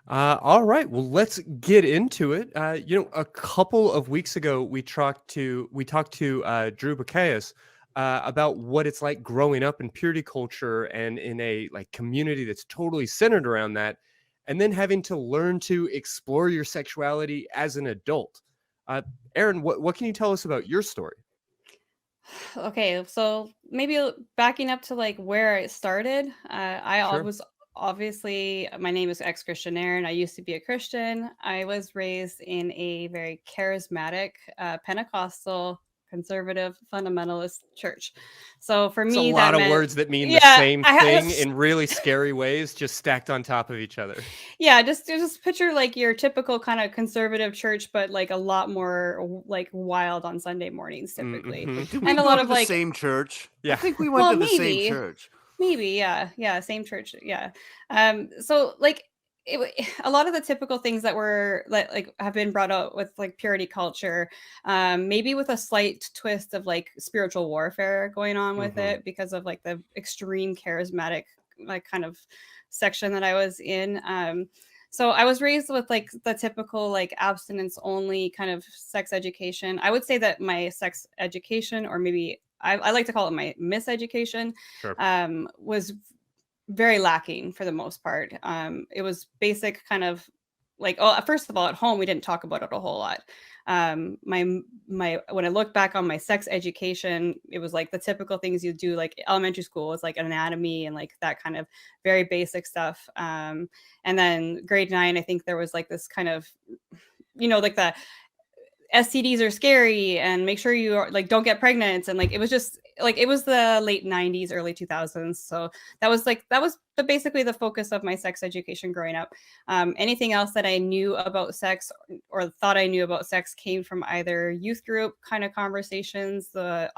All right. Well, let's get into it. A couple of weeks ago, we talked to Drew Bacchus about what it's like growing up in purity culture and in a like community that's totally centered around that, and then having to learn to explore your sexuality as an adult. Uh, Erin, what can you tell us about your story? Okay, so maybe backing up to like where it started. Sure. Was obviously my name is ex-Christian Erin. I used to be a Christian. I was raised in a very charismatic, Pentecostal, conservative, fundamentalist church. So for It's a me, that lot of meant words that mean the yeah, same I had thing in really scary ways, just stacked on top of each other. yeah, just picture like your typical kind of conservative church, but like a lot more like wild on Sunday mornings typically, Mm-hmm. Wait, did we and a go lot to of the like same church? I Yeah. think we went well, to the same maybe. church. Maybe, yeah, yeah, same church, yeah. So like a lot of the typical things that were like have been brought out with like purity culture, maybe with a slight twist of like spiritual warfare going on with Mm-hmm. it because of like the extreme charismatic like kind of section that I was in. So I was raised with like the typical like abstinence only kind of sex education. I would say that my sex education, or maybe I like to call it my miseducation, Sure. was very lacking for the most part. It was basic kind of like, oh, first of all, at home we didn't talk about it a whole lot. My when I look back on my sex education, it was like the typical things you do like elementary school is like anatomy and like that kind of very basic stuff. And then grade 9, I think there was like this kind of like the STDs are scary and make sure you are, like don't get pregnant, and like it was just like it was the late 90s early 2000s, so that was basically the focus of my sex education growing up. Anything else that I knew about sex or thought I knew about sex came from either youth group kind of conversations, the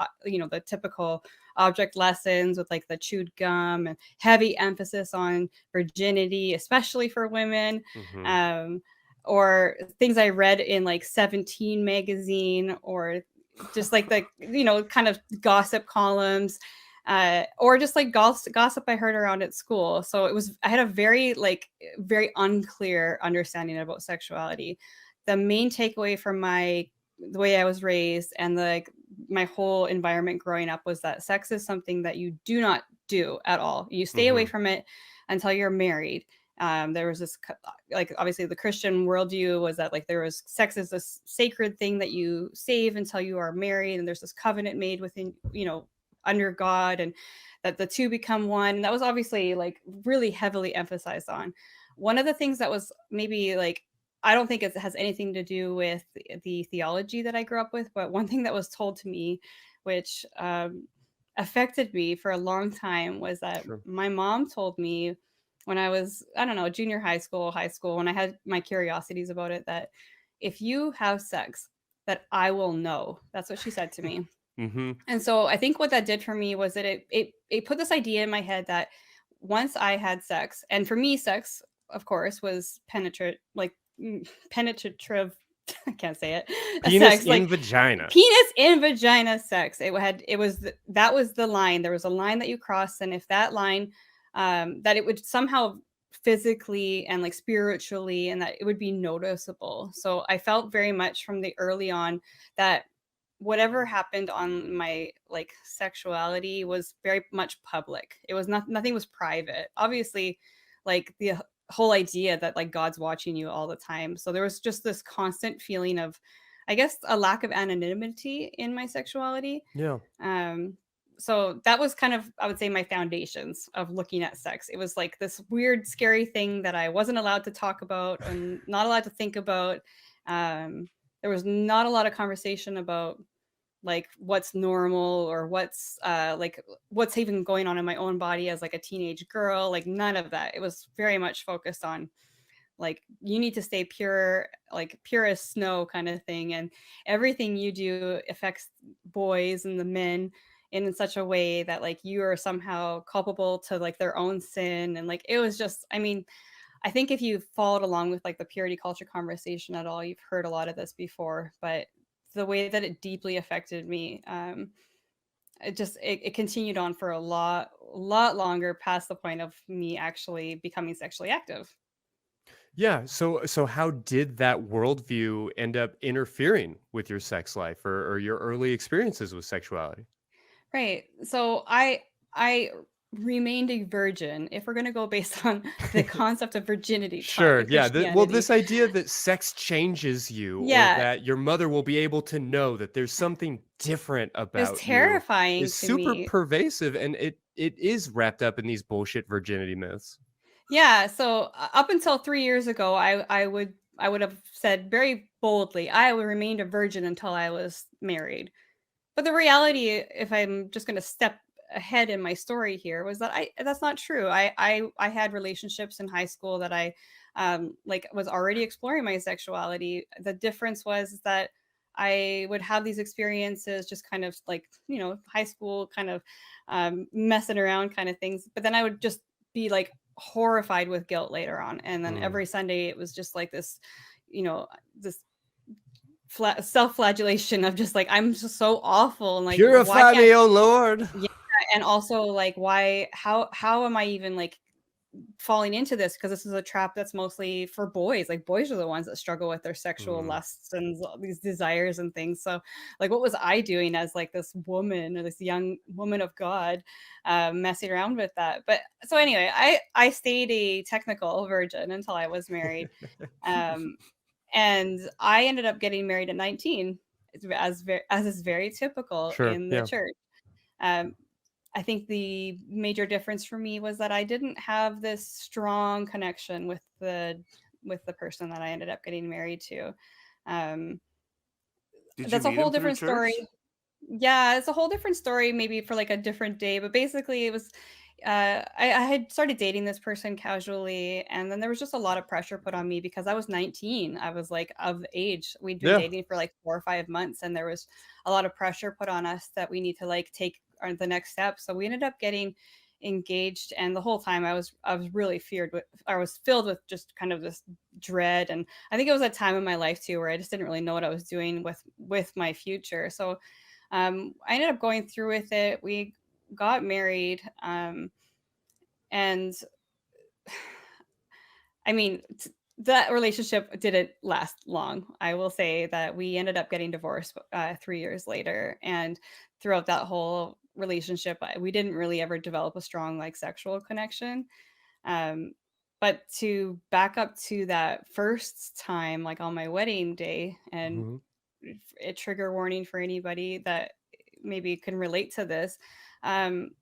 typical object lessons with like the chewed gum and heavy emphasis on virginity, especially for women, Mm-hmm. um, or things I read in like 17 magazine, or just like the kind of gossip columns, or just like gossip I heard around at school. So I had a very unclear understanding about sexuality. The main takeaway from the way I was raised and my whole environment growing up was that sex is something that you do not do at all. You stay away Mm-hmm. from it until you're married. There was this like obviously the Christian worldview was that like there was sex is this sacred thing that you save until you are married, and there's this covenant made within under God, and that the two become one. And that was obviously like really heavily emphasized on. One of the things that was maybe like I don't think it has anything to do with the theology that I grew up with, but one thing that was told to me, which affected me for a long time, was that Sure. my mom told me when I was, I don't know, junior high school, when I had my curiosities about it, that if you have sex, that I will know. That's what she said to me. Mm-hmm. And so I think what that did for me was that it put this idea in my head that once I had sex, and for me, sex, of course, was penetrative. I can't say it. A Penis sex in like vagina. penis in vagina sex. That was the line. There was a line that you crossed, and if that line, that it would somehow physically and like spiritually, and that it would be noticeable. So I felt very much from the early on that whatever happened on my like sexuality was very much public. It was nothing was private. Obviously, like the whole idea that like God's watching you all the time. So there was just this constant feeling of, I guess, a lack of anonymity in my sexuality. Yeah. Um, so that was kind of, I would say, my foundations of looking at sex. It was like this weird, scary thing that I wasn't allowed to talk about and not allowed to think about. There was not a lot of conversation about like what's normal or what's even going on in my own body as like a teenage girl. Like none of that. It was very much focused on like you need to stay pure, like pure as snow kind of thing, and everything you do affects boys and the men in such a way that like you are somehow culpable to like their own sin. And like it was just, I mean, I think if you've followed along with like the purity culture conversation at all, you've heard a lot of this before, but the way that it deeply affected me, it continued on for a lot longer past the point of me actually becoming sexually active. Yeah. So how did that worldview end up interfering with your sex life or your early experiences with sexuality? Right. So I remained a virgin if we're going to go based on the concept of virginity taught Sure. in Yeah. Well, Christianity. this idea that sex changes you or Yeah, that your mother will be able to know that there's something different it was about you terrifying is to super me. pervasive, and it is wrapped up in these bullshit virginity myths. Yeah, so up until 3 years ago, I would have said very boldly, I remained a virgin until I was married. But the reality, if I'm just gonna step ahead in my story here, was that I that's not true. I had relationships in high school that like, was already exploring my sexuality. The difference was that I would have these experiences just kind of like, high school kind of, messing around kind of things, but then I would just be, like, horrified with guilt later on, and then Mm. every Sunday, it was just like this self-flagellation of just like, I'm just so awful, and like, why Purify can't me, O Lord. yeah, and also like, why how am I even like falling into this, because this is a trap that's mostly for boys. Like, boys are the ones that struggle with their sexual Mm. lusts and these desires and things. So like, what was I doing as like this woman, or this young woman of God, messing around with that? But so anyway, I stayed a technical virgin until I was married. um and I ended up getting married at 19, as is very typical Sure. in the Yeah. church. Um, I think the major difference for me was that I didn't have this strong connection with the person that I ended up getting married to. Um, Did you that's a meet whole him through different story. church? Yeah, it's a whole different story, maybe for like a different day. But basically, it was I had started dating this person casually, and then there was just a lot of pressure put on me because I was 19. I was like of age. We'd been Yeah. dating for like 4 or 5 months, and there was a lot of pressure put on us that we need to like take the next step. So we ended up getting engaged, and the whole time I was really feared with I was filled with just kind of this dread. And I think it was a time in my life too where I just didn't really know what I was doing with my future. So I ended up going through with it. We got married, and I mean, that relationship didn't last long. I will say that we ended up getting divorced 3 years later, and throughout that whole relationship, we didn't really ever develop a strong like sexual connection. Um, but to back up to that first time, like on my wedding day, and Mhm. a trigger warning for anybody that maybe can relate to this. Um,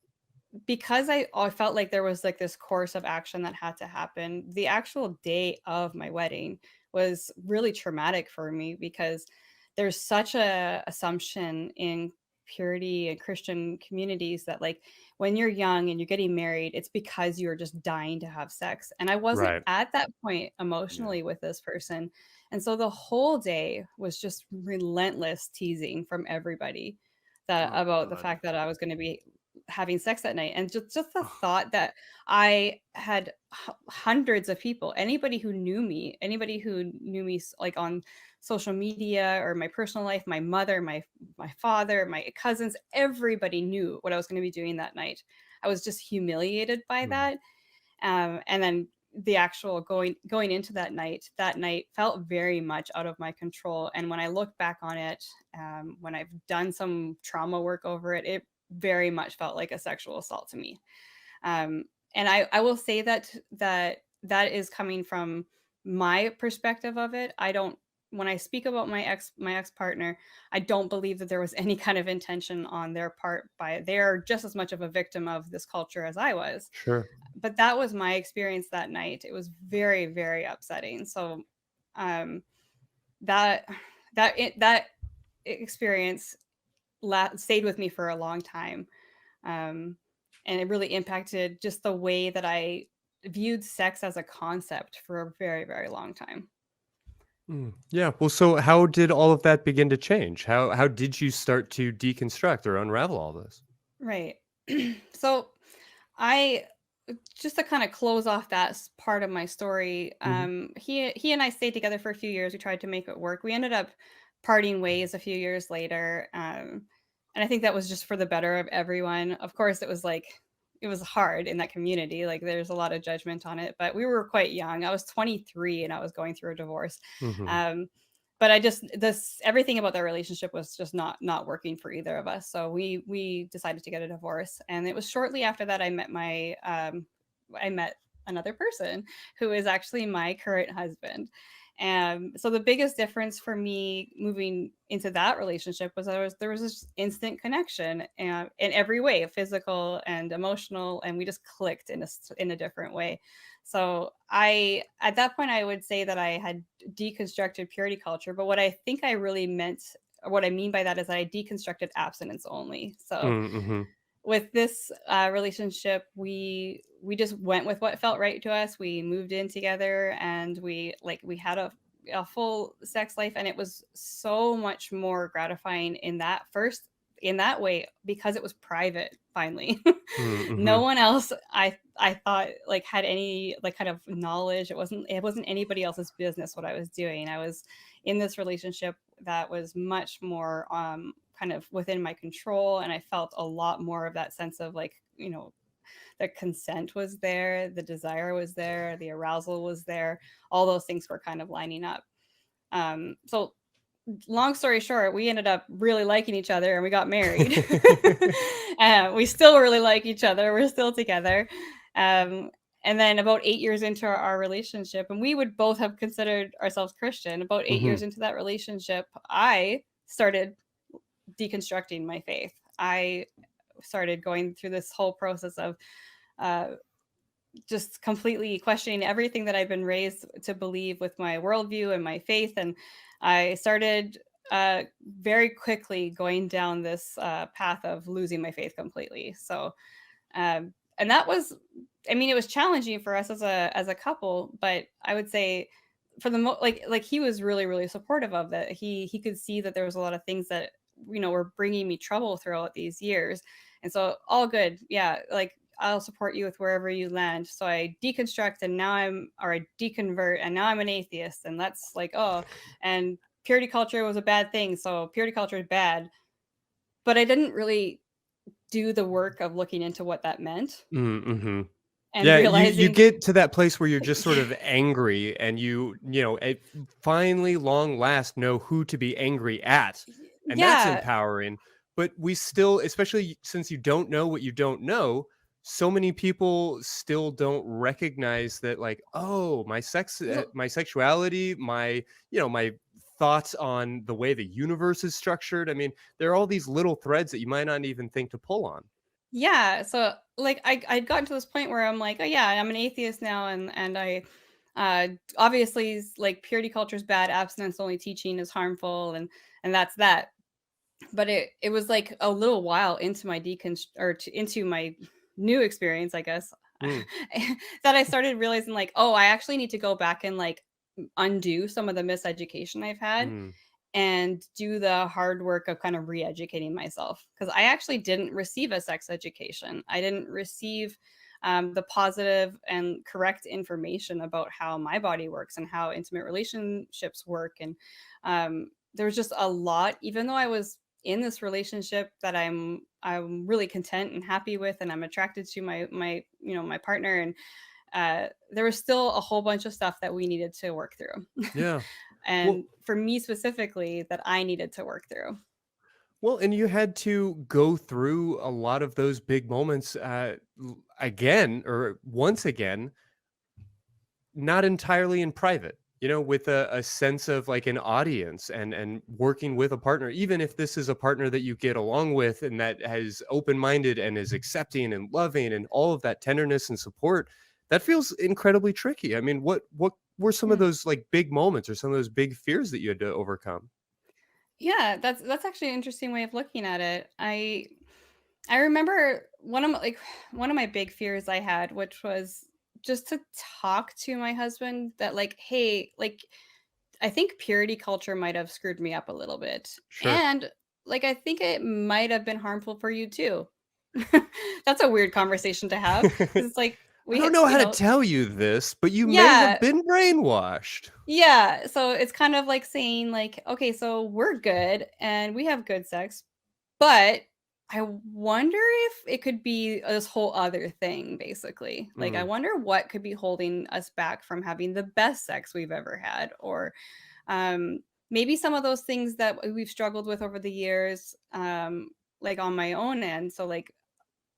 because I felt like there was like this course of action that had to happen. The actual day of my wedding was really traumatic for me, because there's such a assumption in purity and Christian communities that like, when you're young and you're getting married, it's because you're just dying to have sex. And I wasn't Right. at that point Yeah. emotionally with this person. And so the whole day was just relentless teasing from everybody that Oh about the God. fact that I was going to be having sex that night. And just the thought that I had hundreds of people, anybody who knew me like on social media or my personal life, my mother, my father, my cousins, everybody knew what I was going to be doing that night. I was just humiliated by Mm. that. And then the actual going into that night felt very much out of my control. And when I look back on it, when I've done some trauma work over it, it very much felt like a sexual assault to me. And I will say that is coming from my perspective of it. I don't When I speak about my ex partner, I don't believe that there was any kind of intention on their part. By They're just as much of a victim of this culture as I was. Sure. But that was my experience that night. It was very, very upsetting. So um that that experience stayed with me for a long time. um, and it really impacted just the way that I viewed sex as a concept for a very, very long time. Mm. Yeah. Well, so how did all of that begin to change? How did you start to deconstruct or unravel all this? Right. So I just to kind of close off that part of my story. Mhm. He and I stayed together for a few years. We tried to make it work. We ended up parting ways a few years later. And I think that was just for the better of everyone. Of course, was hard in that community. Like there's a lot of judgment on it, but we were quite young. I was 23 and I was going through a divorce. Hmm. But everything about that relationship was just not working for either of us. So we decided to get a divorce. And it was shortly after that I met another person who is actually my current husband. And so the biggest difference for me moving into that relationship was there was this instant connection in every way, physical and emotional, and we just clicked in a different way. So at that point, I would say that I had deconstructed purity culture, but what I think I really meant, or what I mean by that, is that I deconstructed abstinence only. So Hmm. with this relationship, we just went with what felt right to us. We moved in together, and we had a full sex life, and it was so much more gratifying in that way, because it was private finally. No Hmm. one else I thought like had any like kind of knowledge. It wasn't anybody else's business what I was doing. I was in this relationship that was much more kind of within my control, and I felt a lot more of that sense of like, the consent was there, the desire was there, the arousal was there. All those things were kind of lining up. So long story short, we ended up really liking each other and we got married. We still really like each other. We're still together. Um, and then about 8 years into our relationship, and we would both have considered ourselves Christian, about 8 years Hmm. into that relationship, I started deconstructing my faith. I started going through this whole process of uh, just completely questioning everything that I've been raised to believe with my worldview and my faith. And I started very quickly going down this path of losing my faith completely. So, and that was, I mean, it was challenging for us as a couple, but I would say for the like he was really really supportive of that. He could see that there was a lot of things that were bringing me trouble throughout these years, and so all good. Yeah, like I'll support you with wherever you land. So I deconstruct, and now I deconvert, and now I'm an atheist, and that's like, oh, and purity culture was a bad thing, so purity culture is bad. But I didn't really do the work of looking into what that meant Hmm. and Yeah, you realizing, get to that place where you're just sort of angry, and finally, long last, know who to be angry at, and that's yeah, empowering. But we still, especially since you don't know what you don't know, so many people still don't recognize that, like, oh, my sexuality, my thoughts on the way the universe is structured. I mean, there are all these little threads that you might not even think to pull on. yeah. So like I'd gotten to this point where I'm like, oh yeah, I'm an atheist now, and I obviously like purity culture is bad, abstinence only teaching is harmful, and that's that. But it was like a little while into my into my new experience, I guess, Mm, that I started realizing like, oh, I actually need to go back and like undo some of the miseducation I've had mm, and do the hard work of kind of re-educating myself, because I actually didn't receive a sex education. I didn't receive the positive and correct information about how my body works and how intimate relationships work. And there was just a lot, even though I was in this relationship that I'm really content and happy with, and I'm attracted to my partner, and there was still a whole bunch of stuff that we needed to work through. yeah. Well, And for me specifically, that I needed to work through. Well, and you had to go through a lot of those big moments again, or once again, not entirely in private, with a sense of like an audience, and working with a partner, even if this is a partner that you get along with and that has open-minded and is accepting and loving and all of that tenderness and support. That feels incredibly tricky. I mean, what were some of Mm. those like big moments or some of those big fears that you had to overcome? Yeah, that's actually an interesting way of looking at it. I remember one of my big fears I had, which was just to talk to my husband that like, hey, like I think purity culture might have screwed me up a little bit. Sure. And like I think it might have been harmful for you too. That's a weird conversation to have, because it's like I don't know you how to know, tell you this, but you may have yeah, been brainwashed. yeah, so it's kind of like saying like, okay, so we're good and we have good sex, but I wonder if it could be this whole other thing, basically. Like, I Mm. wonder what could be holding us back from having the best sex we've ever had, or maybe some of those things that we've struggled with over the years, like on my own end. So, like,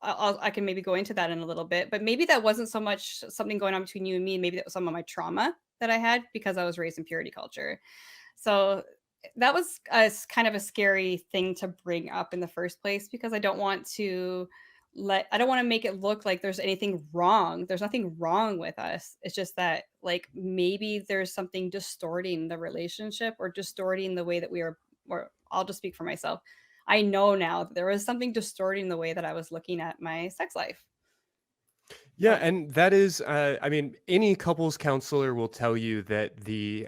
I can maybe go into that in a little bit, but maybe that wasn't so much something going on between you and me. Maybe that was some of my trauma that I had because I was raised in purity culture. So that was kind of a scary thing to bring up in the first place, because I don't want to make it look like there's anything wrong. There's nothing wrong with us. It's just that, like, maybe there's something distorting the relationship or distorting the way that we are, or I'll just speak for myself. I know now that there was something distorting the way that I was looking at my sex life. Yeah, So and that is, I mean, any couples counselor will tell you that the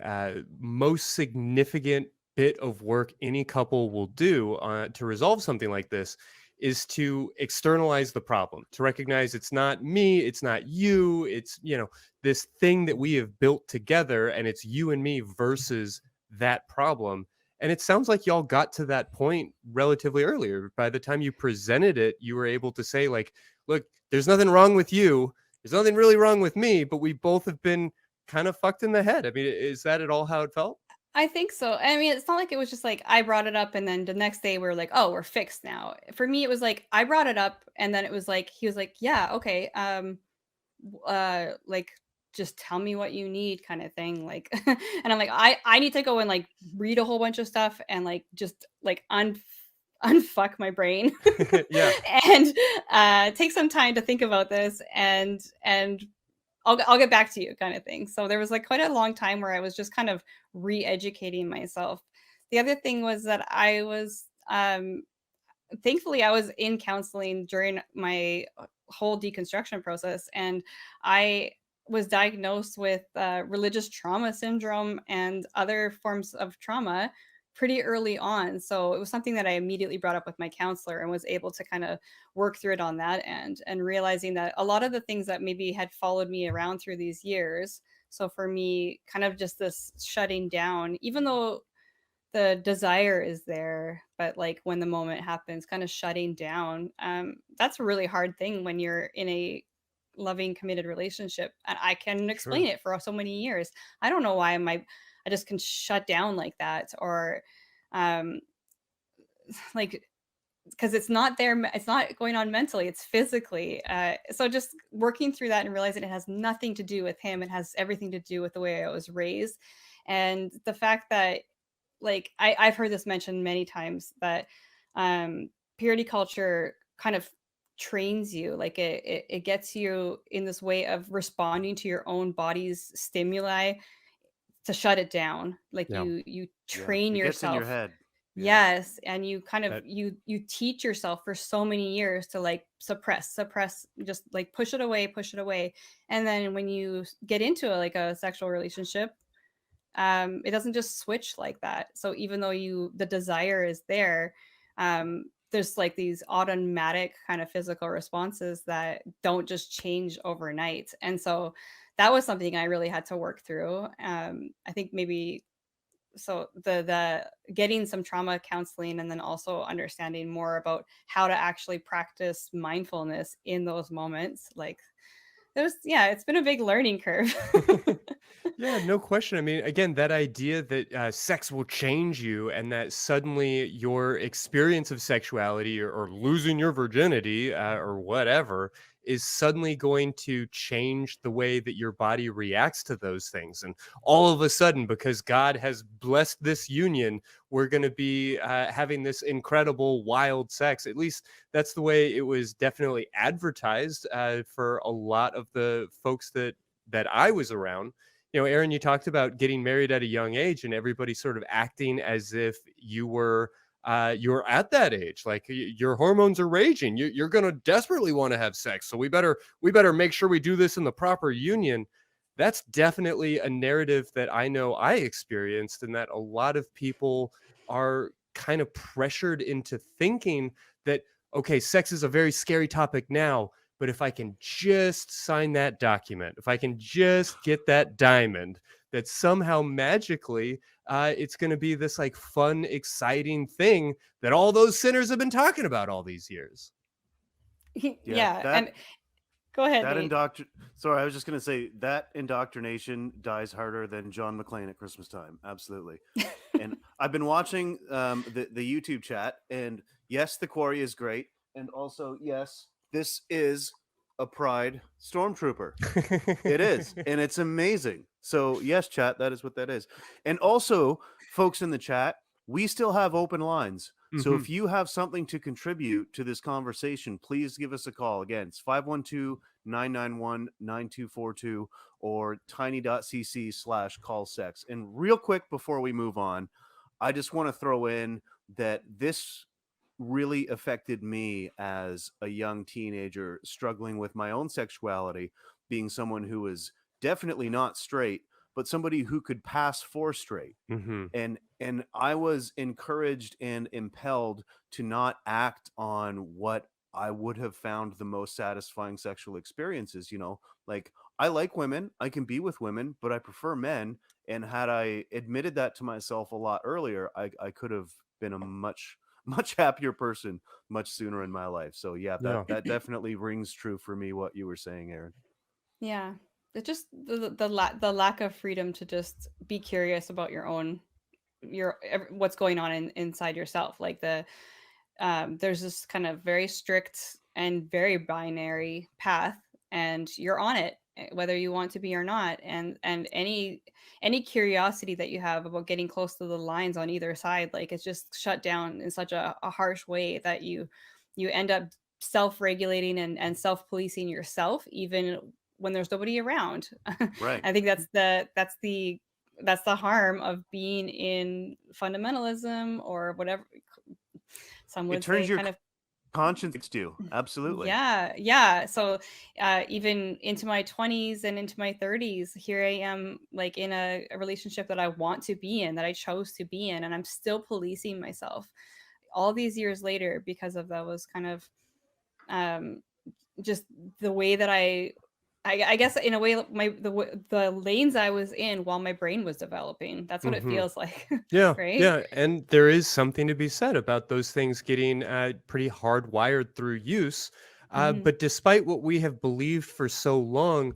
most significant bit of work any couple will do to resolve something like this is to externalize the problem, to recognize it's not me, it's not you, it's, this thing that we have built together, and it's you and me versus that problem. And it sounds like y'all got to that point relatively earlier. By the time you presented it, you were able to say, like, look, there's nothing wrong with you. There's nothing really wrong with me, but we both have been kind of fucked in the head. I mean, is that at all how it felt? I think so. I mean, it's not like it was just like I brought it up and then the next day we're like, "Oh, we're fixed now." For me, it was like I brought it up and then it was like he was like, "Yeah, okay. Like, just tell me what you need," kind of thing, like. And I'm like, I need to go and like read a whole bunch of stuff and like just like unfuck my brain Yeah, and take some time to think about this, and I'll get back to you, kind of thing. So there was like quite a long time where I was just kind of re-educating myself. The other thing was that I was thankfully I was in counseling during my whole deconstruction process, and I was diagnosed with religious trauma syndrome and other forms of trauma pretty early on. So it was something that I immediately brought up with my counselor and was able to kind of work through it on that end, and realizing that a lot of the things that maybe had followed me around through these years. So for me, kind of just this shutting down, even though the desire is there, but like when the moment happens, kind of shutting down. That's a really hard thing when you're in a loving, committed relationship. And I can explain sure. it for so many years. I don't know why I just can shut down like that, or um like, because it's not there, it's not going on mentally, it's physically. So just working through that and realizing it has nothing to do with him, it has everything to do with the way I was raised. And the fact that, like, I've heard this mentioned many times, that purity culture kind of trains you, like it gets you in this way of responding to your own body's stimuli to shut it down. Like Yeah. you Yeah, train it gets in your yourself. head. Yeah. Yes, and you kind of That you teach yourself for so many years to like suppress, just like push it away, push it away. And then when you get into like a sexual relationship, it doesn't just switch like that. So even though the desire is there, there's like these automatic kind of physical responses that don't just change overnight. And so that was something I really had to work through. I think maybe so the getting some trauma counseling, and then also understanding more about how to actually practice mindfulness in those moments, like, it's been a big learning curve. Yeah, no question. I mean, again, that idea that sex will change you and that suddenly your experience of sexuality or losing your virginity or whatever is suddenly going to change the way that your body reacts to those things. And all of a sudden, because God has blessed this union, we're going to be having this incredible, wild sex. At least that's the way it was definitely advertised for a lot of the folks that I was around. Erin, you talked about getting married at a young age and everybody sort of acting as if you're at that age, like your hormones are raging. You're going to desperately want to have sex, so we better make sure we do this in the proper union. That's definitely a narrative that I know I experienced, and that a lot of people are kind of pressured into thinking that, okay, sex is a very scary topic now, but if I can just sign that document, if I can just get that diamond, that somehow magically it's going to be this like fun, exciting thing that all those sinners have been talking about all these years. Yeah, Yeah, and go ahead, that Nate. sorry, I was just gonna say that indoctrination dies harder than John McClane at Christmas time. Absolutely. And I've been watching the YouTube chat, and yes, the quarry is great, and also yes, this is a Pride stormtrooper. It is, and it's amazing. So yes, chat, that is what that is. And also, folks in the chat, we still have open lines. So if you have something to contribute to this conversation, please give us a call. Again, it's 512-991-9242 or tiny.cc/callsex. And real quick before we move on, I just want to throw in that this really affected me as a young teenager struggling with my own sexuality, being someone who was definitely not straight, but somebody who could pass for straight. And I was encouraged and impelled to not act on what I would have found the most satisfying sexual experiences. Like, I like women, I can be with women, but I prefer men. And had I admitted that to myself a lot earlier, I could have been a much happier person much sooner in my life. So yeah, that definitely rings true for me, what you were saying, Erin. Yeah, it's just the lack of freedom to just be curious about what's going on inside yourself. Like there's this kind of very strict and very binary path, and you're on it whether you want to be or not. And any curiosity that you have about getting close to the lines on either side, like, it's just shut down in such a harsh way that you end up self-regulating and self-policing yourself even when there's nobody around. Right. I think that's the harm of being in fundamentalism, or whatever some It would turns say, your kind of. conscience against you. Absolutely. Yeah. So even into my 20s and into my 30s, here I am, like, in a relationship that I want to be in, that I chose to be in, and I'm still policing myself all these years later because of those kind of um just the way that I guess in a way, the lanes I was in while my brain was developing. That's what it feels like. Yeah, Right? yeah, and there is something to be said about those things getting pretty hardwired through use. Hmm. But despite what we have believed for so long,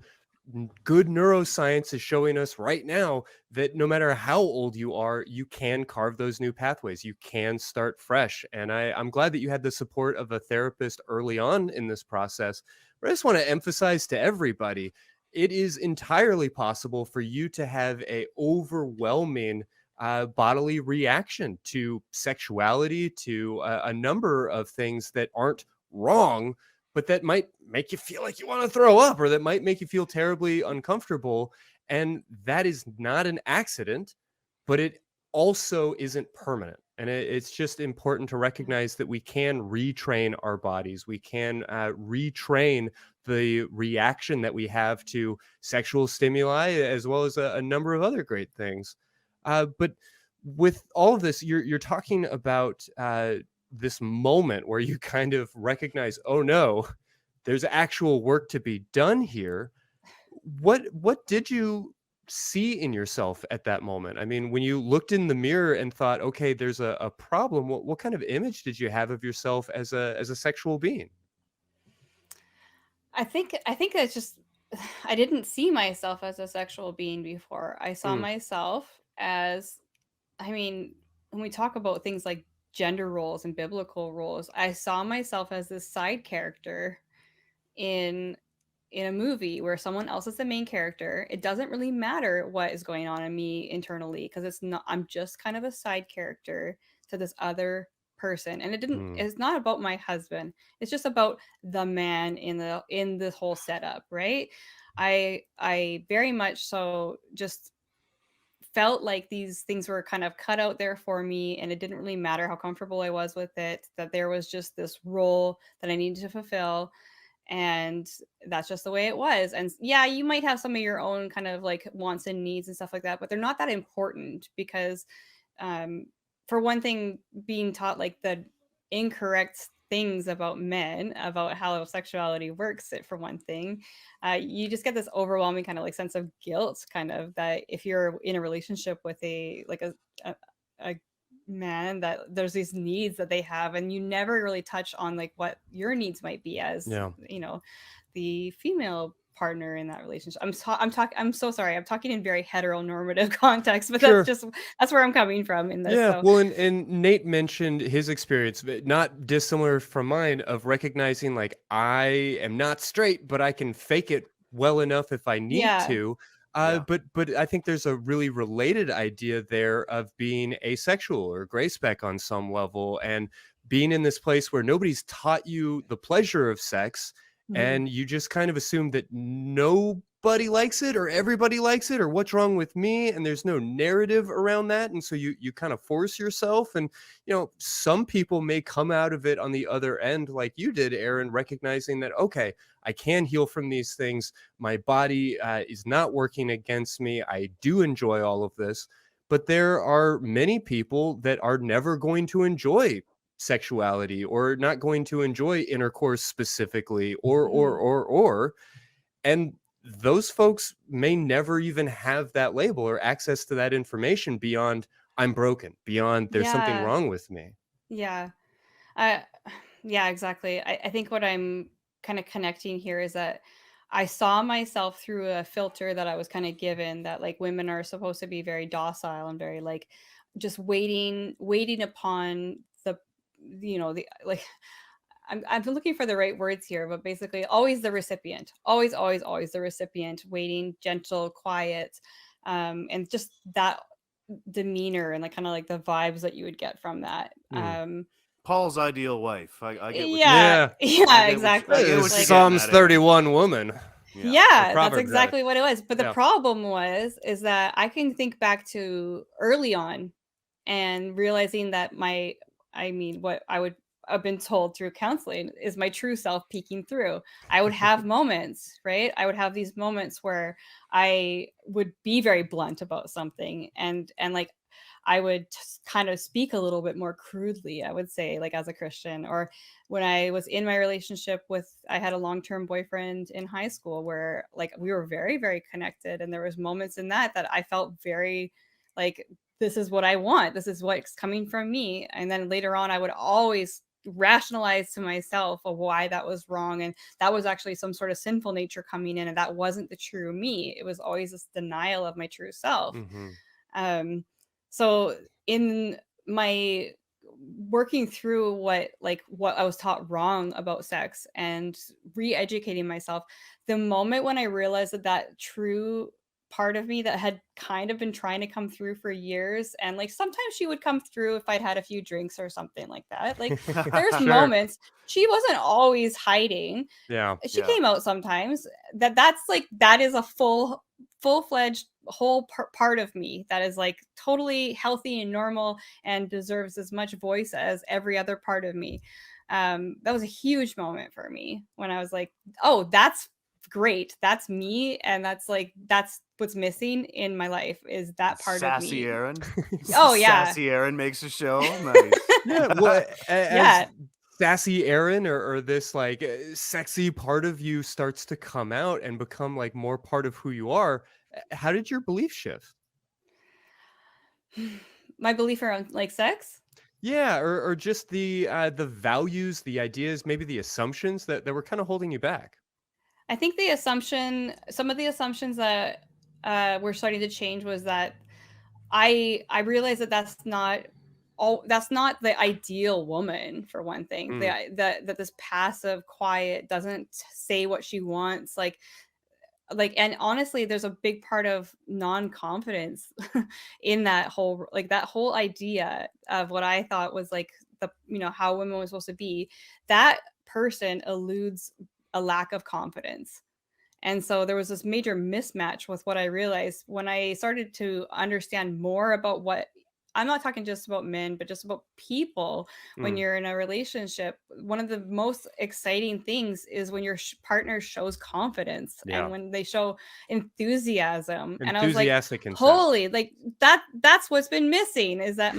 good neuroscience is showing us right now that no matter how old you are, you can carve those new pathways. You can start fresh. And I'm glad that you had the support of a therapist early on in this process. But I just want to emphasize to everybody, it is entirely possible for you to have a overwhelming bodily reaction to sexuality, to a number of things that aren't wrong, but that might make you feel like you want to throw up, or that might make you feel terribly uncomfortable. And that is not an accident, but it also isn't permanent. And it's just important to recognize that we can retrain our bodies. We can retrain the reaction that we have to sexual stimuli, as well as a number of other great things. But with all of this, you're talking about this moment where you kind of recognize, oh no, there's actual work to be done here. What did you see in yourself at that moment? I mean, when you looked in the mirror and thought, okay, there's a problem, what kind of image did you have of yourself as a sexual being? I think it's just I didn't see myself as a sexual being before. I saw Mm, myself as, I mean, when we talk about things like gender roles and biblical roles, I saw myself as this side character in in a movie where someone else is the main character. It doesn't really matter what is going on in me internally, because I'm just kind of a side character to this other person. And mm, it's not about my husband. It's just about the man in this whole setup, right? I very much so just felt like these things were kind of cut out there for me, and it didn't really matter how comfortable I was with it, that there was just this role that I needed to fulfill, and that's just the way it was. And yeah, you might have some of your own kind of like wants and needs and stuff like that, but they're not that important, because um for one thing, being taught like the incorrect things about men, about how sexuality works, for one thing, you just get this overwhelming kind of like sense of guilt, kind of, that if you're in a relationship with a man, that there's these needs that they have, and you never really touch on like what your needs might be as, Yeah. the female partner in that relationship. I'm so sorry. I'm talking in very heteronormative context, but Sure. that's where I'm coming from in this. Yeah, So well, and Nate mentioned his experience, but not dissimilar from mine, of recognizing like I am not straight, but I can fake it well enough if I need yeah. to. Yeah. But I think there's a really related idea there of being asexual or gray speck on some level, and being in this place where nobody's taught you the pleasure of sex, Mhm. and you just kind of assume that nobody likes it or everybody likes it or what's wrong with me, and there's no narrative around that, and so you kind of force yourself. And some people may come out of it on the other end like you did, Erin, recognizing that, okay, I can heal from these things, my body is not working against me, I do enjoy all of this. But there are many people that are never going to enjoy sexuality, or not going to enjoy intercourse specifically, or and those folks may never even have that label or access to that information beyond I'm broken, beyond there's something Yeah. wrong with me. Yeah. I yeah, exactly. I think what I'm kind of connecting here is that I saw myself through a filter that I was kind of given, that like women are supposed to be very docile and very like just waiting upon the the like I'm looking for the right words here, but basically always the recipient, always the recipient, waiting, gentle, quiet, and just that demeanor and like kind of like the vibes that you would get from that. Mm. Paul's ideal wife. I get what Yeah, Yeah. yeah, I exactly. get what you're Like, getting Psalms at, Aaron. 31 woman. Yeah. Or yeah, that's Proverbs rather. exactly what it was. But the Yeah. problem is that I can think back to early on and realizing that what I would have been told through counseling is my true self peeking through. I would have moments, right? I would have these moments where I would be very blunt about something, and like I would just kind of speak a little bit more crudely, I would say, like as a Christian. Or when I was in my relationship I had a long-term boyfriend in high school where like we were very, very connected. And there was moments in that I felt very like, this is what I want. This is what's coming from me. And then later on, I would always rationalize to myself of why that was wrong. And that was actually some sort of sinful nature coming in. And that wasn't the true me. It was always this denial of my true self. Mm-hmm. So in my working through what I was taught wrong about sex and re-educating myself, the moment when I realized that true part of me that had kind of been trying to come through for years, and like sometimes she would come through if I'd had a few drinks or something like that, like there's Sure. moments she wasn't always hiding. Yeah. She came out sometimes. That is a full-fledged whole part of me that is like totally healthy and normal and deserves as much voice as every other part of me. That was a huge moment for me when I was like, oh, that's great, that's me, and that's what's missing in my life, is that part Sassy of me. Aaron. Oh yeah. Sassy Aaron makes a show. Nice. Yeah. Well, Yeah. as sassy Erin, or this like sexy part of you starts to come out and become like more part of who you are, how did your belief shift? My belief around like sex. Yeah, or just the values, the ideas, maybe the assumptions that were kind of holding you back. I think some of the assumptions that were starting to change was that I realized that that's not the ideal woman, for one thing. Mm. That this passive, quiet, doesn't say what she wants, and honestly, there's a big part of non-confidence in that whole idea of what I thought was like how women were supposed to be. That person eludes a lack of confidence. And so there was this major mismatch with what I realized when I started to understand more about what I'm not talking just about men, but just about people. When Mm. you're in a relationship, one of the most exciting things is when your partner shows confidence Yeah. and when they show enthusiasm. And I was like, Enthusiastic consent. holy, like that's what's been missing, is that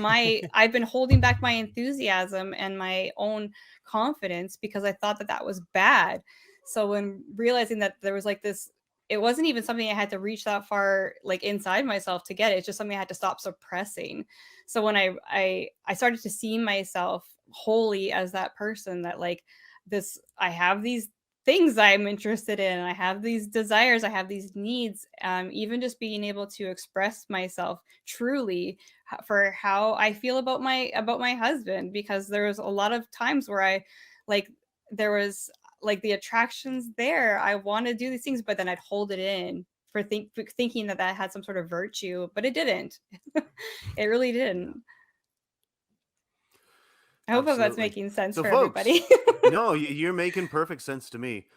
I've been holding back my enthusiasm and my own confidence because I thought that that was bad. So when realizing that there was like this, it wasn't even something I had to reach that far like inside myself to get it. It's just something I had to stop suppressing. So when I started to see myself wholly as that person, that like this, I have these things I'm interested in, I have these desires, I have these needs, even just being able to express myself truly for how I feel about my husband, because there was a lot of times where I like there was like the attractions there, I want to do these things, but then I'd hold it in for thinking that that had some sort of virtue, but it didn't. It really didn't. I hope that's Absolutely. making sense So for folks, everybody. no, you're making perfect sense to me.